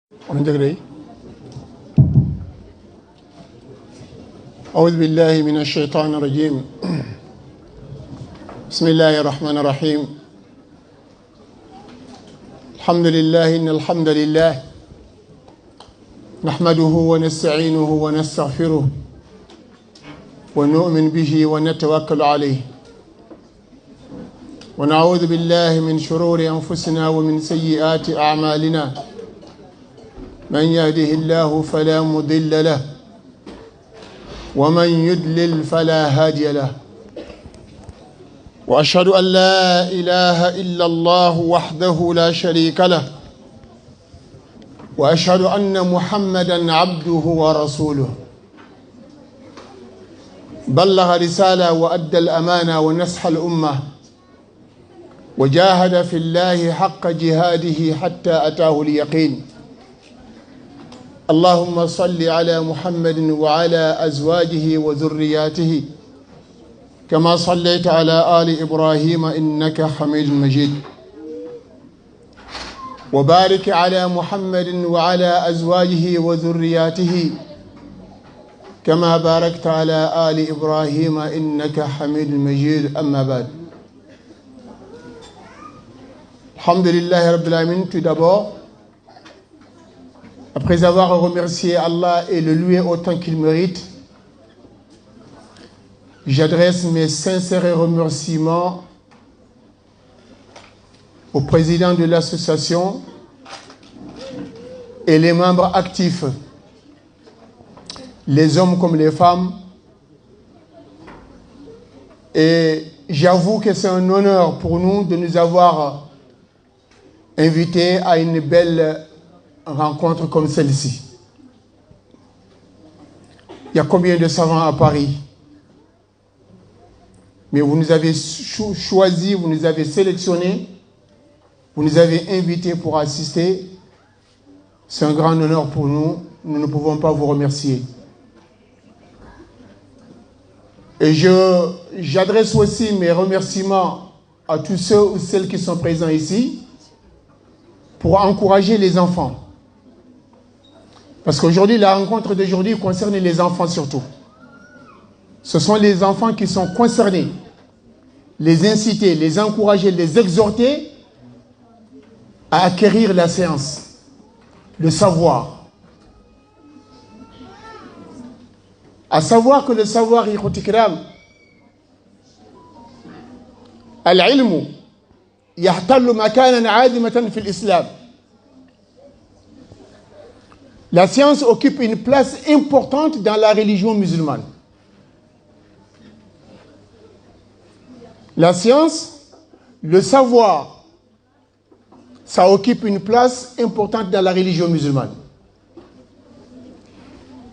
أعوذ بالله من الشيطان الرجيم. بسم الله الرحمن الرحيم. الحمد لله إن الحمد لله نحمده ونستعينه ونستغفره ونؤمن به ونتوكل عليه ونعوذ بالله من شرور أنفسنا ومن سيئات أعمالنا من يهده الله فلا مضل له ومن يضلل فلا هادي له وأشهد أن لا إله إلا الله وحده لا شريك له وأشهد أن محمدًا عبده ورسوله بلغ رسالة وأدى الأمانة ونصح الأمة وجاهد في الله حق جهاده حتى أتاه اليقين. اللهم صل على محمد وعلى أزواجه وذرياته كما صليت على آل إبراهيم إنك حميد مجيد وبارك على محمد وعلى أزواجه وذرياته كما باركت على آل إبراهيم إنك حميد مجيد. أما بعد. Alhamdulillah Rabbil Alamin. Tout d'abord, après avoir remercié Allah et le loué autant qu'il mérite, j'adresse mes sincères remerciements au président de l'association et les membres actifs, les hommes comme les femmes. Et j'avoue que c'est un honneur pour nous de nous avoir invités à une belle rencontre comme celle-ci. Il y a combien de savants à Paris? Mais vous nous avez choisi, vous nous avez sélectionnés, vous nous avez invités pour assister. C'est un grand honneur pour nous. Nous ne pouvons pas vous remercier. Et j'adresse aussi mes remerciements à tous ceux ou celles qui sont présents ici pour encourager les enfants. Parce qu'aujourd'hui, la rencontre d'aujourd'hui concerne les enfants surtout. Ce sont les enfants qui sont concernés. Les inciter, les encourager, les exhorter à acquérir la science, le savoir. À savoir que le savoir, al-ilmu yahtallu makanan 'azimatan fil islam. La science occupe une place importante dans la religion musulmane. La science, le savoir, ça occupe une place importante dans la religion musulmane.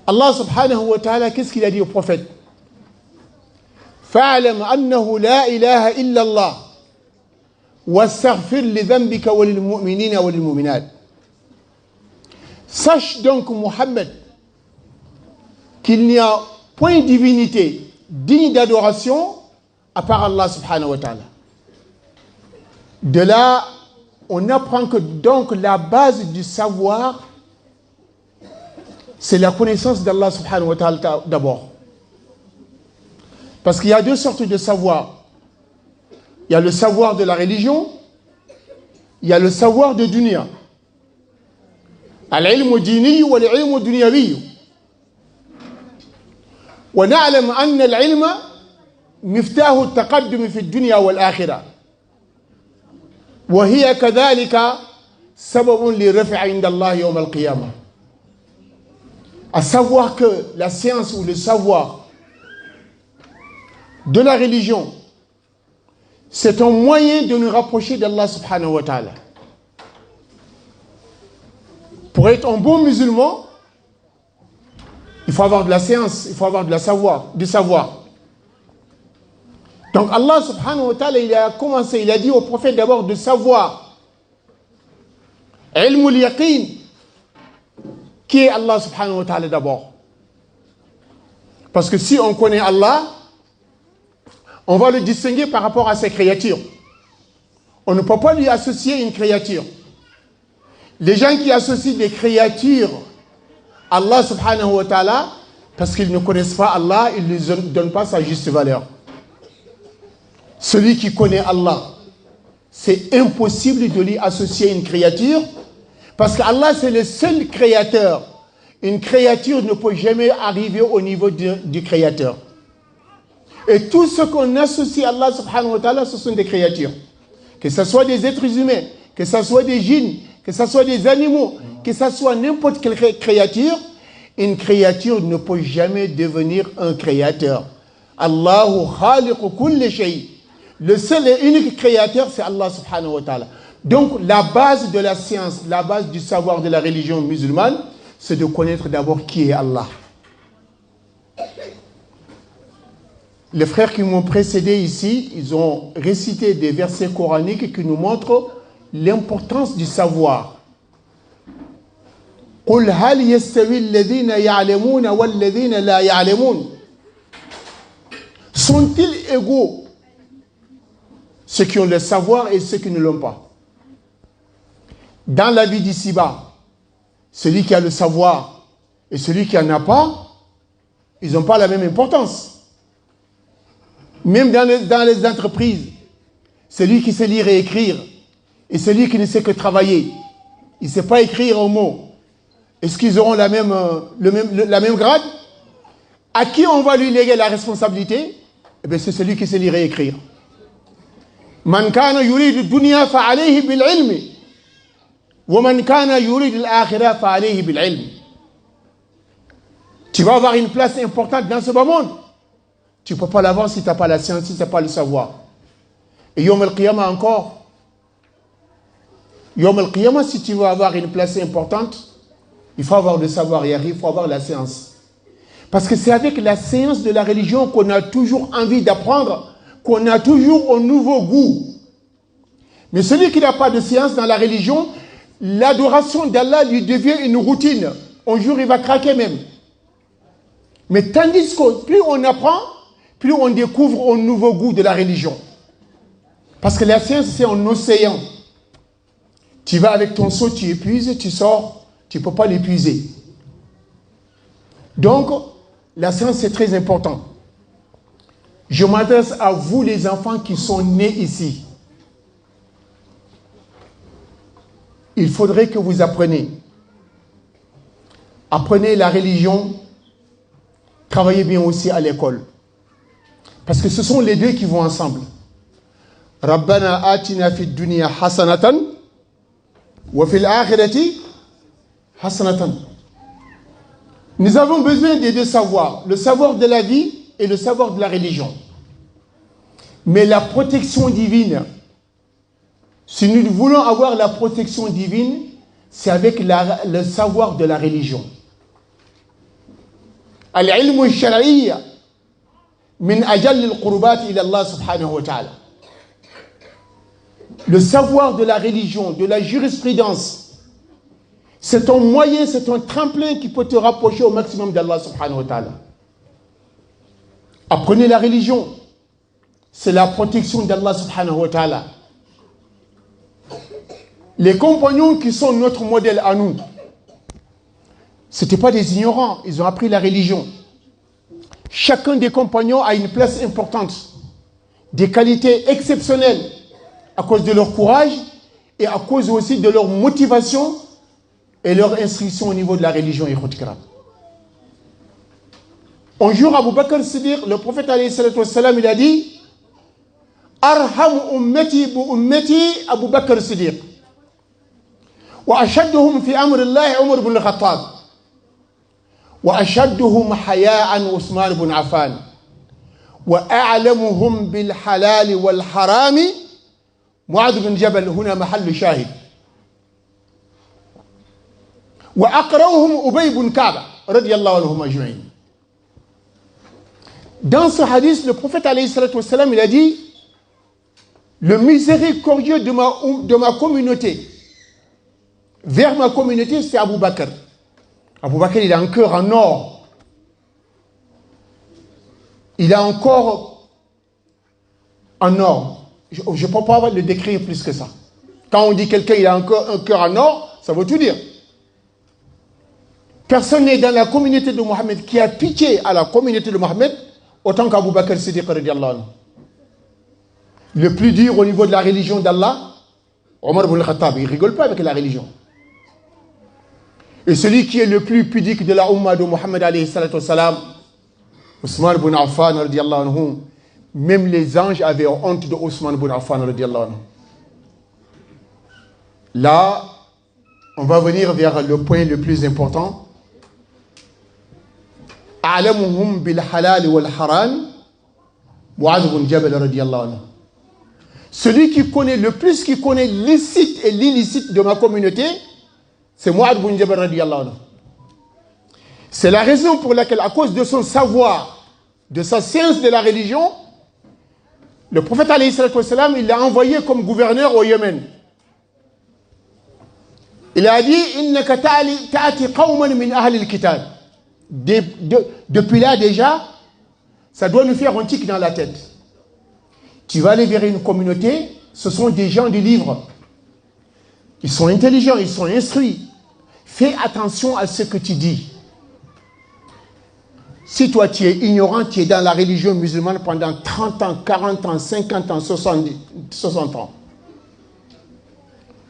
Allah subhanahu wa ta'ala, qu'est-ce qu'il a dit au prophète? Fa'alam annahu la ilaha illa Allah wastaghfir li dhanbika wa lil mu'minina wa lil mu'minat. Sache donc, Mohammed, qu'il n'y a point de divinité digne d'adoration à part Allah subhanahu wa ta'ala. De là, on apprend que donc la base du savoir, c'est la connaissance d'Allah subhanahu wa ta'ala d'abord. Parce qu'il y a deux sortes de savoir. Il y a le savoir de la religion, il y a le savoir de dunya. Al-ilmu dini wa al-ilmu dunyawi. Wa na'lam anna al-ilma مفتاح التقدم في الدنيا والآخرة وهي كذلك سبب لرفع عند الله يوم القيامة. À savoir que la science ou le savoir de la religion, c'est un moyen de nous rapprocher d'Allah subhanahu wa ta'ala. Pour être un bon musulman, il faut avoir de la science, il faut avoir du savoir. Donc Allah subhanahu wa ta'ala, il a commencé, il a dit au prophète d'abord de savoir. Ilmul yaqin. Qui est Allah subhanahu wa ta'ala d'abord? Parce que si on connaît Allah, on va le distinguer par rapport à ses créatures. On ne peut pas lui associer une créature. Les gens qui associent des créatures à Allah subhanahu wa ta'ala, parce qu'ils ne connaissent pas Allah, ils ne lui donnent pas sa juste valeur. Celui qui connaît Allah, c'est impossible de lui associer une créature, parce qu'Allah c'est le seul créateur. Une créature ne peut jamais arriver au niveau du créateur. Et tout ce qu'on associe à Allah subhanahu wa ta'ala, ce sont des créatures. Que ce soit des êtres humains, que ce soit des djinns, que ce soit des animaux, que ce soit n'importe quelle créature, une créature ne peut jamais devenir un créateur. Allahu khaliqu kulli shay. Le seul et unique créateur, c'est Allah subhanahu wa ta'ala. Donc, la base de la science, la base du savoir de la religion musulmane, c'est de connaître d'abord qui est Allah. Les frères qui m'ont précédé ici, ils ont récité des versets coraniques qui nous montrent l'importance du savoir. قُلْ هَلْ يَسْتَوِي الَّذِينَ يَعْلَمُونَ وَالَّذِينَ لَا يَعْلَمُونَ. Sont-ils égaux, ceux qui ont le savoir et ceux qui ne l'ont pas? Dans la vie d'ici-bas, celui qui a le savoir et celui qui n'en a pas, ils n'ont pas la même importance. Même dans les entreprises, celui qui sait lire et écrire et celui qui ne sait que travailler, il ne sait pas écrire un mot. Est-ce qu'ils auront la même grade? À qui on va lui léguer la responsabilité? Eh bien, c'est celui qui sait lire et écrire. Man kana yuridu dunya fa alayhi bil ilmi wa man kana yuridu al-akhirah fa alayhi bil ilmi. Tu vas avoir une place importante dans ce bas monde. Tu ne peux pas l'avoir si tu n'as pas la science, si tu n'as pas le savoir. Et Yom al-Qiyamah encore. Yom al-Qiyamah, si tu veux avoir une place importante, il faut avoir le savoir, il faut avoir la science. Parce que c'est avec la science de la religion qu'on a toujours envie d'apprendre, qu'on a toujours un nouveau goût. Mais celui qui n'a pas de science dans la religion, l'adoration d'Allah lui devient une routine. Un jour, il va craquer même. Mais tandis que plus on apprend, plus on découvre un nouveau goût de la religion. Parce que la science, c'est un océan. Tu vas avec ton seau, tu épuises, tu sors, tu ne peux pas l'épuiser. Donc, la science, c'est très important. Je m'adresse à vous, les enfants qui sont nés ici. Il faudrait que vous appreniez. Apprenez la religion. Travaillez bien aussi à l'école. Parce que ce sont les deux qui vont ensemble. Rabbana atina fid dunya hasanatan wa fil akhirati hasanatan. Nous avons besoin des deux savoirs, le savoir de la vie et le savoir de la religion. Mais la protection divine, si nous voulons avoir la protection divine, c'est avec le savoir de la religion. Al-ilm al-shar'iyya min ajal al-qurbat ila Allah subhanahu wa ta'ala. Le savoir de la religion, de la jurisprudence, c'est un moyen, c'est un tremplin qui peut te rapprocher au maximum d'Allah subhanahu wa ta'ala. Apprenez la religion. C'est la protection d'Allah subhanahu wa ta'ala. Les compagnons qui sont notre modèle à nous, ce n'étaient pas des ignorants, ils ont appris la religion. Chacun des compagnons a une place importante, des qualités exceptionnelles à cause de leur courage et à cause aussi de leur motivation et leur instruction au niveau de la religion. Un jour, Abu Bakr Siddiq, le prophète alayhi salatu wassalam, il a dit Arham ummati bu ummati Abu Bakr Siddiq wa ashadduhum fi amri Allah Umar ibn al-Khattab wa ashadduhum haya'an Uthman ibn Affan wa a'lamuhum bil halal wal harami Mu'adh bin Jabal. Huna mahall shahid. Wa aqra'uhum Ubay ibn Ka'b radiyallahu anhum ajma'in. Dans ce hadith, le prophète alayhi salatu wassalam, il a dit le miséricordieux de ma communauté, vers ma communauté, c'est Abu Bakr. Abu Bakr, il a un cœur en or. Il a un corps en or. Je ne peux pas le décrire plus que ça. Quand on dit quelqu'un il a un cœur en or, Ça veut tout dire. Personne n'est dans la communauté de Mohammed qui a pitié à la communauté de Mohammed autant qu'Abu Bakr Siddiq radiallahu anhu. Le plus dur au niveau de la religion d'Allah, Omar ibn al-Khattab, il ne rigole pas avec la religion. Et celui qui est le plus pudique de la Ummah de Mohammed alayhi salatu wassalam, Ousmane ibn Affan radiallahu anhu, même les anges avaient honte de Ousmane ibn Affan radiallahu anhu. Là, on va venir vers le point le plus important. A'lamuhum bil halal wal haram, Mu'adh ibn Jabal radiallahu anhu. Celui qui connaît le plus, qui connaît licite et l'illicite de ma communauté, c'est Mu'adh ibn Jabal radiallahu anhu. C'est la raison pour laquelle, à cause de son savoir, de sa science de la religion, le prophète alayhi salatu wassalam, il l'a envoyé comme gouverneur au Yémen. Il a dit innaka ta'ati qawman min ahli al-kitab. Depuis là déjà, ça doit nous faire un tic dans la tête. Tu vas aller vers une communauté, ce sont des gens du livre. Ils sont intelligents, ils sont instruits. Fais attention à ce que tu dis. Si toi tu es ignorant, tu es dans la religion musulmane pendant 30 ans, 40 ans, 50 ans, 60 ans.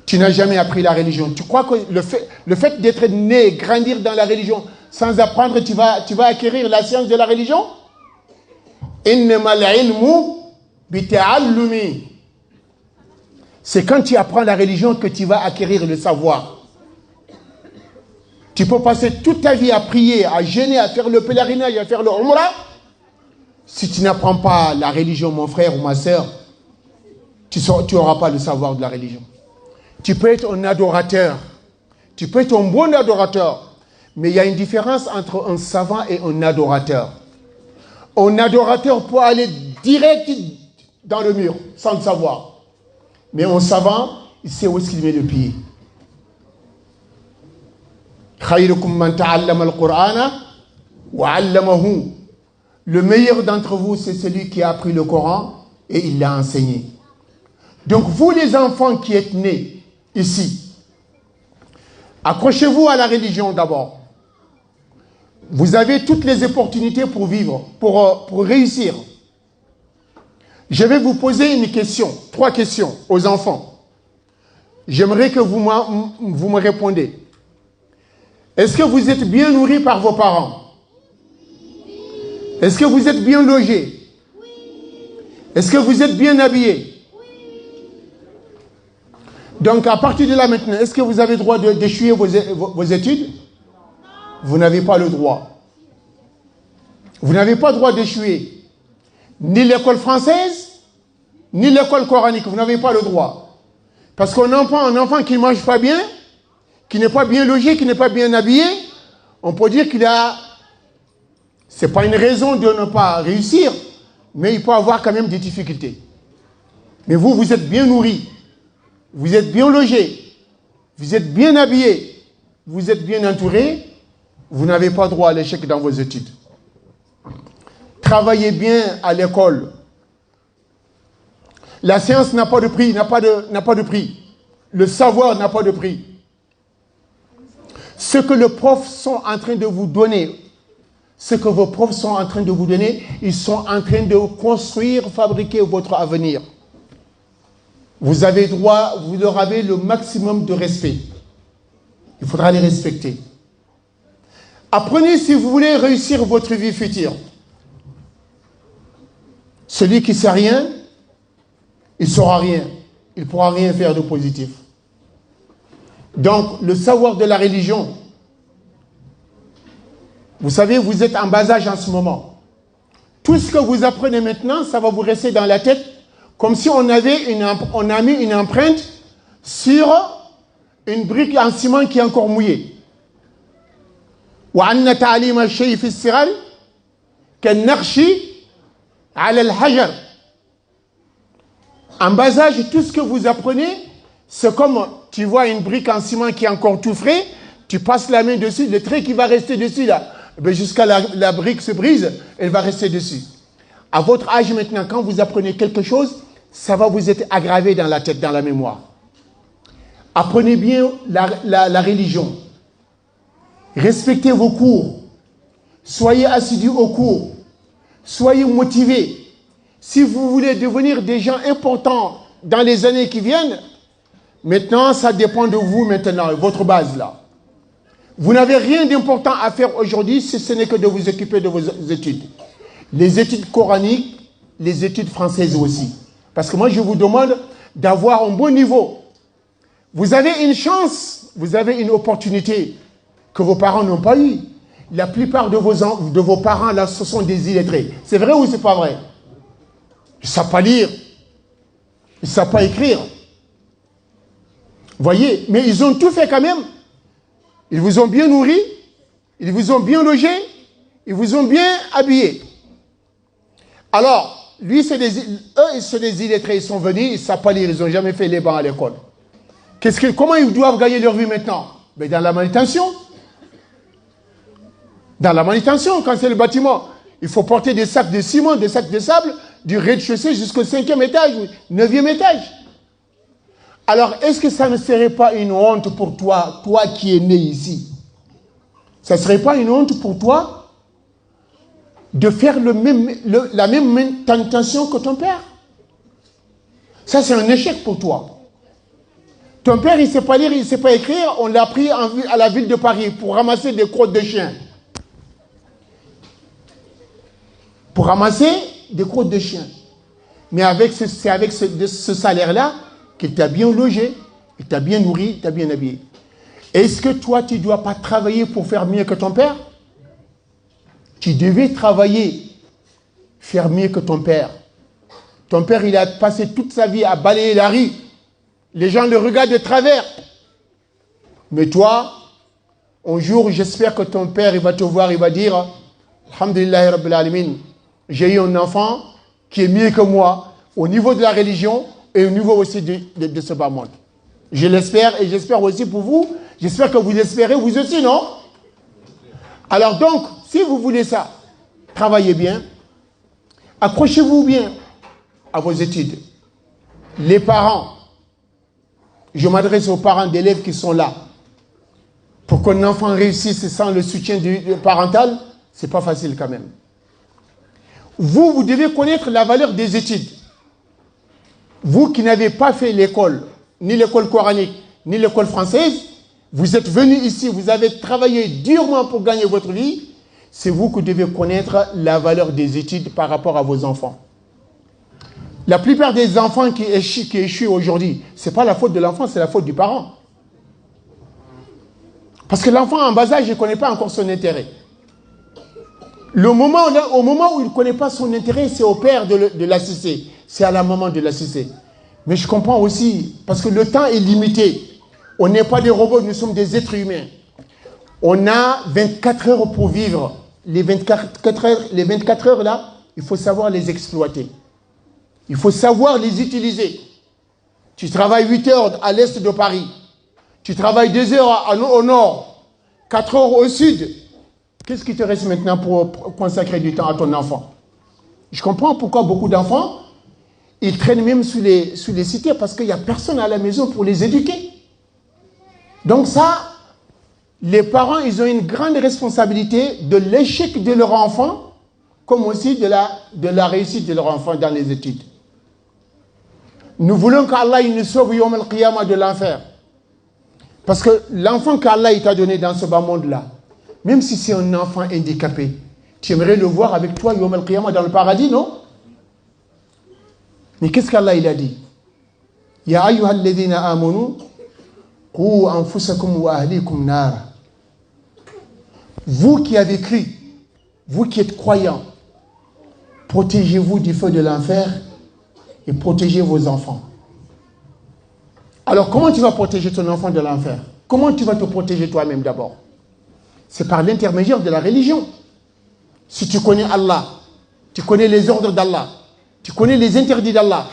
Tu n'as jamais appris la religion. Tu crois que le fait d'être né, grandir dans la religion, sans apprendre, tu vas acquérir la science de la religion? Innamal ilmu bita'allumi. C'est quand tu apprends la religion que tu vas acquérir le savoir. Tu peux passer toute ta vie à prier, à jeûner, à faire le pèlerinage, à faire le umrah. Si tu n'apprends pas la religion, mon frère ou ma soeur, tu n'auras pas le savoir de la religion. Tu peux être un adorateur. Tu peux être un bon adorateur. Mais il y a une différence entre un savant et un adorateur. Un adorateur peut aller direct dans le mur, sans le savoir. Mais un savant, il sait où est-ce qu'il met le pied. Le meilleur d'entre vous, c'est celui qui a appris le Coran et il l'a enseigné. Donc vous les enfants qui êtes nés ici, accrochez-vous à la religion d'abord. Vous avez toutes les opportunités pour vivre, pour réussir. Je vais vous poser une question, 3 questions aux enfants. J'aimerais que vous me répondez. Est-ce que vous êtes bien nourris par vos parents? Est-ce que vous êtes bien logés? Est-ce que vous êtes bien habillés? Donc à partir de là maintenant, est-ce que vous avez le droit d'échouer vos études? Vous n'avez pas le droit. Vous n'avez pas le droit d'échouer ni l'école française, ni l'école coranique. Vous n'avez pas le droit. Parce qu'un enfant qui ne mange pas bien, qui n'est pas bien logé, qui n'est pas bien habillé, on peut dire qu'il a... C'est pas une raison de ne pas réussir, mais il peut avoir quand même des difficultés. Mais vous, vous êtes bien nourris, vous êtes bien logés, vous êtes bien habillés, vous êtes bien entourés, vous n'avez pas droit à l'échec dans vos études. Travaillez bien à l'école. La science n'a pas de prix, n'a pas de prix. Le savoir n'a pas de prix. Ce que les profs sont en train de vous donner, ce que vos profs sont en train de vous donner, ils sont en train de construire, fabriquer votre avenir. Vous avez droit, vous leur avez le maximum de respect. Il faudra les respecter. Apprenez si vous voulez réussir votre vie future. Celui qui ne sait rien, il ne saura rien. Il ne pourra rien faire de positif. Donc, le savoir de la religion, vous savez, vous êtes en bas âge en ce moment. Tout ce que vous apprenez maintenant, ça va vous rester dans la tête comme si on a mis une empreinte sur une brique en ciment qui est encore mouillée. وأن تعليم الشيء في الصغر كالنقش على الحجر. En bas âge, tout ce que vous apprenez, c'est comme tu vois une brique en ciment qui est encore tout frais, tu passes la main dessus, le trait qui va rester dessus là, jusqu'à la brique se brise, elle va rester dessus. À votre âge maintenant, quand vous apprenez quelque chose, ça va vous être aggravé dans la tête, dans la mémoire. Apprenez bien la religion. Respectez vos cours. Soyez assidus aux cours. Soyez motivés. Si vous voulez devenir des gens importants dans les années qui viennent, maintenant, ça dépend de vous maintenant, votre base là. Vous n'avez rien d'important à faire aujourd'hui si ce n'est que de vous occuper de vos études. Les études coraniques, les études françaises aussi. Parce que moi, je vous demande d'avoir un bon niveau. Vous avez une chance, vous avez une opportunité que vos parents n'ont pas eu. La plupart de vos parents, là, ce sont des illettrés. C'est vrai ou c'est pas vrai? Ils ne savent pas lire. Ils ne savent pas écrire. Voyez, mais ils ont tout fait quand même. Ils vous ont bien nourri, ils vous ont bien logé, ils vous ont bien habillé. Alors, eux, c'est des illettrés, ils sont venus, ils ne savent pas lire, ils n'ont jamais fait les bancs à l'école. Comment ils doivent gagner leur vie maintenant? Ben, dans la manutention. Dans la manutention, quand c'est le bâtiment, il faut porter des sacs de ciment, des sacs de sable, du rez-de-chaussée jusqu'au 5e étage, 9e étage. Alors, est-ce que ça ne serait pas une honte pour toi, toi qui es né ici? Ça ne serait pas une honte pour toi de faire la même manutention que ton père? Ça, c'est un échec pour toi. Ton père, il ne sait pas lire, il ne sait pas écrire, on l'a pris à la ville de Paris pour ramasser des crottes de chiens. Pour ramasser des crottes de chiens. Mais c'est avec ce salaire-là qu'il t'a bien logé, il t'a bien nourri, il t'a bien habillé. Est-ce que toi, tu ne dois pas travailler pour faire mieux que ton père? Tu devais travailler, faire mieux que ton père. Ton père, il a passé toute sa vie à balayer la rue. Les gens le regardent de travers. Mais toi, un jour, j'espère que ton père, il va te voir, il va dire « Alhamdulillah Rabbil Alamin, j'ai eu un enfant qui est mieux que moi au niveau de la religion et au niveau aussi de ce bas monde. » Je l'espère et j'espère aussi pour vous. J'espère que vous l'espérez vous aussi, non? Alors donc, si vous voulez ça, travaillez bien, accrochez-vous bien à vos études. Les parents, je m'adresse aux parents d'élèves qui sont là. Pour qu'un enfant réussisse sans le soutien parental, ce n'est pas facile quand même. Vous devez connaître la valeur des études. Vous qui n'avez pas fait l'école, ni l'école coranique, ni l'école française, vous êtes venus ici, vous avez travaillé durement pour gagner votre vie, c'est vous qui devez connaître la valeur des études par rapport à vos enfants. La plupart des enfants qui échouent aujourd'hui, ce n'est pas la faute de l'enfant, c'est la faute du parent. Parce que l'enfant en bas âge, il ne connaît pas encore son intérêt. Au moment où il ne connaît pas son intérêt, c'est au père de l'assister. C'est à la maman de l'assister. Mais je comprends aussi, parce que le temps est limité. On n'est pas des robots, nous sommes des êtres humains. On a 24 heures pour vivre. Les 24 heures là, il faut savoir les exploiter. Il faut savoir les utiliser. Tu travailles 8 heures à l'est de Paris. Tu travailles 2 heures au nord, 4 heures au sud. Qu'est-ce qui te reste maintenant pour consacrer du temps à ton enfant? Je comprends pourquoi beaucoup d'enfants, ils traînent même sous les cités parce qu'il n'y a personne à la maison pour les éduquer. Donc ça, les parents, ils ont une grande responsabilité de l'échec de leur enfant, comme aussi de la réussite de leur enfant dans les études. Nous voulons qu'Allah nous sauve Yom al-Qiyamah de l'enfer. Parce que l'enfant qu'Allah t'a donné dans ce bas monde-là, même si c'est un enfant handicapé, tu aimerais le voir avec toi Yom al-Qiyamah dans le paradis, non? Mais qu'est-ce qu'Allah il a dit? Ya ayyuhal ladhina amanu qu anfusakum wa ahlikum nar. Vous qui avez cru, vous qui êtes croyants, protégez-vous du feu de l'enfer et protégez vos enfants. Alors comment tu vas protéger ton enfant de l'enfer? Comment tu vas te protéger toi-même d'abord? C'est par l'intermédiaire de la religion. Si tu connais Allah, tu connais les ordres d'Allah, tu connais les interdits d'Allah,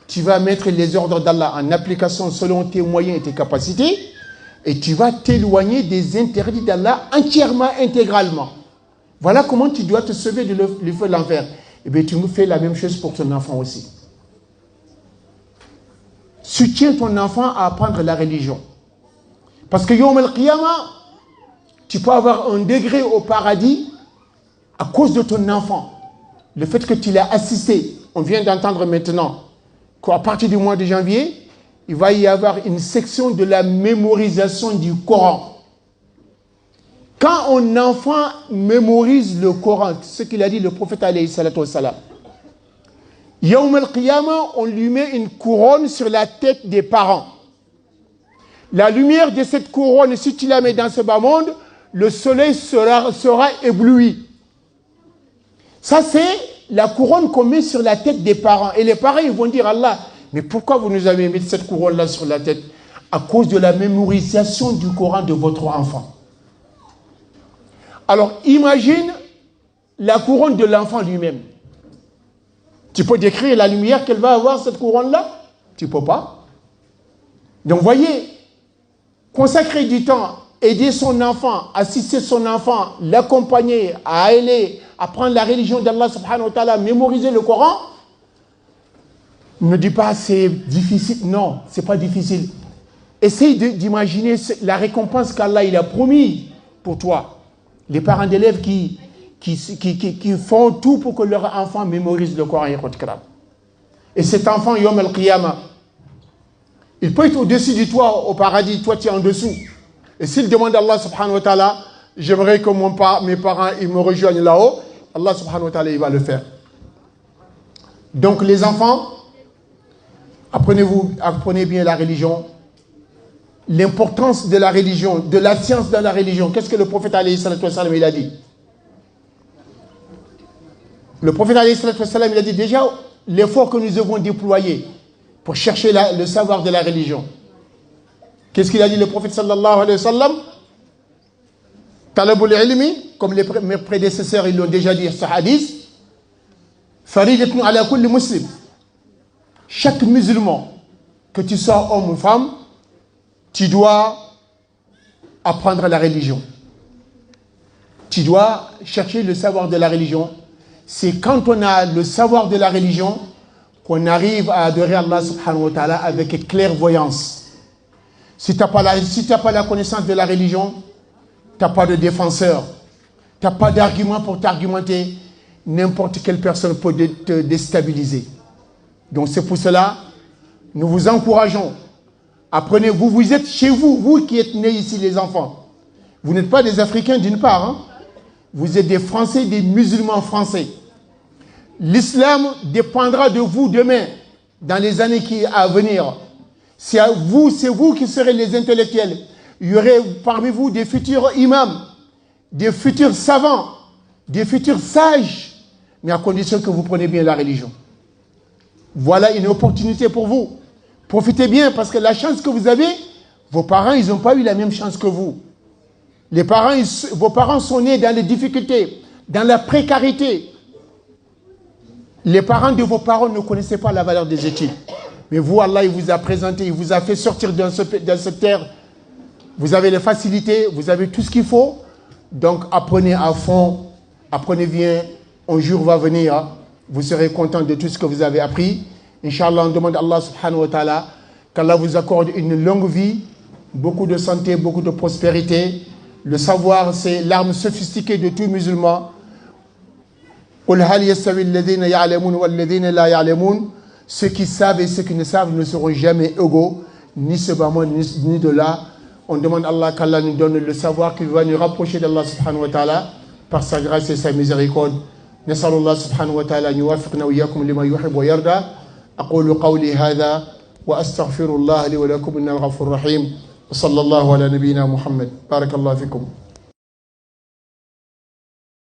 tu vas mettre les ordres d'Allah en application selon tes moyens et tes capacités et tu vas t'éloigner des interdits d'Allah entièrement, intégralement. Voilà comment tu dois te sauver du feu de l'enfer. Eh bien, tu me fais la même chose pour ton enfant aussi. soutiens ton enfant à apprendre la religion. Parce que Yawm al-Qiyamah, tu peux avoir un degré au paradis à cause de ton enfant. Le fait que tu l'as assisté. On vient d'entendre maintenant qu'à partir du mois de janvier, il va y avoir une section de la mémorisation du Coran. Quand un enfant mémorise le Coran, ce qu'il a dit le prophète alayhi salatu wassalam, Yawm al-Qiyamah, on lui met une couronne sur la tête des parents. La lumière de cette couronne, si tu la mets dans ce bas monde, le soleil sera ébloui. Ça, c'est la couronne qu'on met sur la tête des parents. Et les parents, ils vont dire à Allah, mais pourquoi vous nous avez mis cette couronne-là sur la tête? À cause de la mémorisation du Coran de votre enfant. Alors, imagine la couronne de l'enfant lui-même. Tu peux décrire la lumière qu'elle va avoir, cette couronne-là? Tu ne peux pas. Donc, voyez, consacrer du temps, aider son enfant, assister son enfant, l'accompagner à aller apprendre la religion d'Allah subhanahu wa ta'ala, mémoriser le Coran, ne dis pas c'est difficile. Non, c'est pas difficile. Essaye d'imaginer la récompense qu'Allah il a promis pour toi. Les parents d'élèves qui font tout pour que leur enfant mémorise le Coran. Et cet enfant, Yawm al-Qiyamah, il peut être au-dessus du toit au paradis, toi tu es en dessous. Et s'il demande à Allah subhanahu wa ta'ala, j'aimerais que mes parents ils me rejoignent là-haut, Allah subhanahu wa ta'ala il va le faire. Donc les enfants, apprenez bien la religion, l'importance de la religion, de la science dans la religion. Qu'est-ce que le prophète alayhi salatu wassalam il a dit? Le prophète alayhi salatu wassalam il a dit déjà l'effort que nous devons déployer pour chercher le savoir de la religion. Qu'est-ce qu'il a dit le prophète sallallahu alayhi wa sallam? Talabul ilmi, comme mes prédécesseurs ils l'ont déjà dit ce hadith, faridatun ala kulli muslim. Chaque musulman, que tu sois homme ou femme, tu dois apprendre la religion. Tu dois chercher le savoir de la religion. C'est quand on a le savoir de la religion qu'on arrive à adorer Allah subhanahu wa ta'ala avec clairvoyance. Si tu n'as pas la connaissance de la religion, tu n'as pas de défenseur. Tu n'as pas d'argument pour t'argumenter. N'importe quelle personne peut te déstabiliser. Donc c'est pour cela, nous vous encourageons. Apprenez, vous êtes chez vous, vous qui êtes nés ici les enfants. Vous n'êtes pas des Africains d'une part. Hein? Vous êtes des Français, des musulmans français. L'islam dépendra de vous demain, dans les années à venir. C'est vous qui serez les intellectuels. Il y aurait parmi vous des futurs imams, des futurs savants, des futurs sages, mais à condition que vous preniez bien la religion. Voilà une opportunité pour vous. Profitez bien parce que la chance que vous avez, vos parents, ils n'ont pas eu la même chance que vous. Vos parents sont nés dans les difficultés, dans la précarité. Les parents de vos parents ne connaissaient pas la valeur des études. Mais vous, Allah, il vous a présenté, il vous a fait sortir dans cette terre. Vous avez les facilités, vous avez tout ce qu'il faut. Donc apprenez à fond, apprenez bien. Un jour va venir, vous serez content de tout ce que vous avez appris. Inch'Allah, on demande à Allah subhanahu wa ta'ala qu'Allah vous accorde une longue vie, beaucoup de santé, beaucoup de prospérité. Le savoir, c'est l'arme sophistiquée de tout musulman. Ceux qui savent et ceux qui ne savent ne seront jamais égaux, ni ce bas monde, ni de là. On demande à Allah qu'Allah nous donne le savoir qui va nous rapprocher d'Allah subhanahu wa ta'ala par sa grâce et sa miséricorde. نسأل الله سبحانه وتعالى أن يوفقنا وإياكم لما يحب ويرضى. أقول قولي هذا وأستغفر الله لي ولكم إنه الغفور الرحيم وصلى الله على نبينا محمد. بارك الله فيكم.